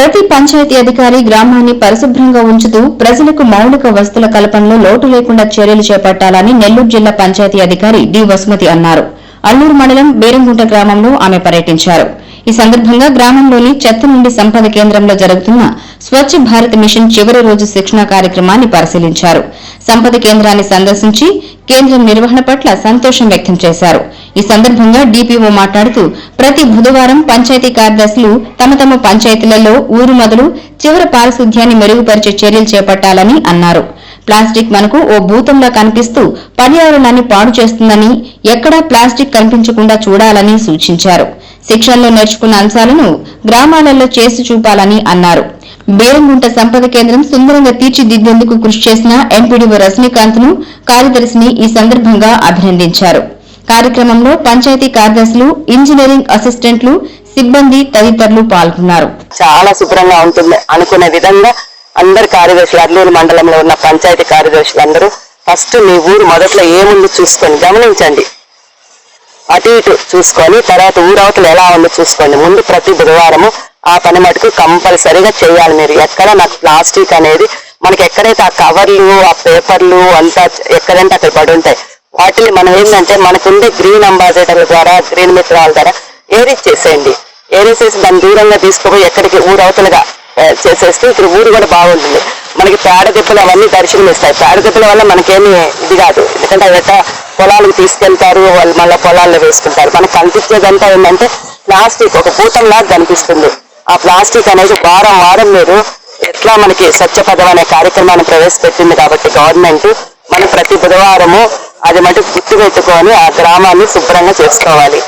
ప్రతి పంచాయతీ అధికారి గ్రామాన్ని పరిశుభ్రంగా ఉంచుతూ ప్రజలకు మౌలిక వసతుల కల్పనలో లోటు లేకుండా చర్యలు చేపట్టాలని నెల్లూరు జిల్లా పంచాయతీ అధికారి డి వసుమతి అన్నారు. అల్లూరు మండలం బేరంగుంట గ్రామంలో ఆమె పర్యటించారు. ఈ సందర్భంగా గ్రామంలోని చెత్త నుండి సంపద కేంద్రంలో జరుగుతున్న స్వచ్ఛ భారత్ మిషన్ చివరి రోజు శిక్షణా కార్యక్రమాన్ని పరిశీలించారు. సంపద కేంద్రాన్ని సందర్శించి కేంద్రం నిర్వహణ పట్ల సంతోషం వ్యక్తం చేశారు. ఈ సందర్భంగా డిపిఓ మాట్లాడుతూ ప్రతి బుధవారం పంచాయతీ కార్యదర్శులు తమ పంచాయతీలలో ఊరు మొదలు చివరి పారిశుధ్యాన్ని మెరుగుపరిచే చర్యలు చేపట్టాలని అన్నారు. ప్లాస్టిక్ మనకు ఓ భూతంలా కనిపిస్తూ పర్యావరణాన్ని పాడు చేస్తుందని ఎక్కడా ప్లాస్టిక్ కనిపించకుండా చూడాలని సూచించారు. శిక్షణలో నేర్చుకున్న అంశాలను గ్రామాలలో చేసి చూపాలని అన్నారు. బేరంగుంట సంపద కేంద్రం సుందరంగా తీర్చిదిద్దేందుకు కృషి చేసిన ఎంపీడీఓ రజనీకాంత్ ను కార్యదర్శిని ఈ సందర్భంగా అభినందించారు. కార్యక్రమంలో పంచాయతీ కార్యదర్శులు, ఇంజనీరింగ్ అసిస్టెంట్లు, సిబ్బంది తదితరులు పాల్గొన్నారు. చాలా శుభ్రంగా ఉంటుంది అనుకునే విధంగా అందరు కార్యదర్శులు, అల్లూరు మండలంలో ఉన్న పంచాయతీ కార్యదర్శులందరూ ఫస్ట్ మీ ఊరు మొదట్లో ఏముంది చూసుకొని గమనించండి. అటు ఇటు చూసుకొని తర్వాత ఊరవతలు ఎలా ఉందో చూసుకోండి. ముందు ప్రతి బుధవారము ఆ పని మటుకు కంపల్సరీగా చేయాలి. మీరు ఎక్కడ నాకు ప్లాస్టిక్ అనేది మనకి ఎక్కడైతే ఆ కవర్లు, ఆ పేపర్లు అంతా ఎక్కడంటే అక్కడ పడి ఉంటాయి, వాటిని మనం ఏంటంటే మనకుండే గ్రీన్ అంబాసిడర్ల ద్వారా, గ్రీన్ మిత్రాల ద్వారా ఏరీస్ చేసేయండి. ఏరీస్ చేసి దాన్ని దూరంగా తీసుకుపోయి ఎక్కడికి ఊరవతలుగా చేసేస్తే ఇక్కడ ఊరు కూడా బాగుంటుంది. మనకి పేడ దిప్పులు అవన్నీ దర్శనం ఇస్తాయి. పేడ దిప్పుల వల్ల మనకేమీ ఇది కాదు, ఎందుకంటే అదట పొలాలకు తీసుకెళ్తారు, వాళ్ళు మళ్ళీ పొలాల్లో వేసుకుంటారు. మనకు కనిపించేదంతా ఏంటంటే ప్లాస్టిక్ ఒక భూతంలాగా కనిపిస్తుంది. ఆ ప్లాస్టిక్ అనేది వారం వారం మీరు ఎట్లా మనకి స్వచ్ఛపదం అనే కార్యక్రమాన్ని ప్రవేశపెట్టింది కాబట్టి గవర్నమెంట్ మనం ప్రతి బుధవారము అది మటుకు గుర్తుపెట్టుకొని ఆ గ్రామాన్ని శుభ్రంగా చేసుకోవాలి.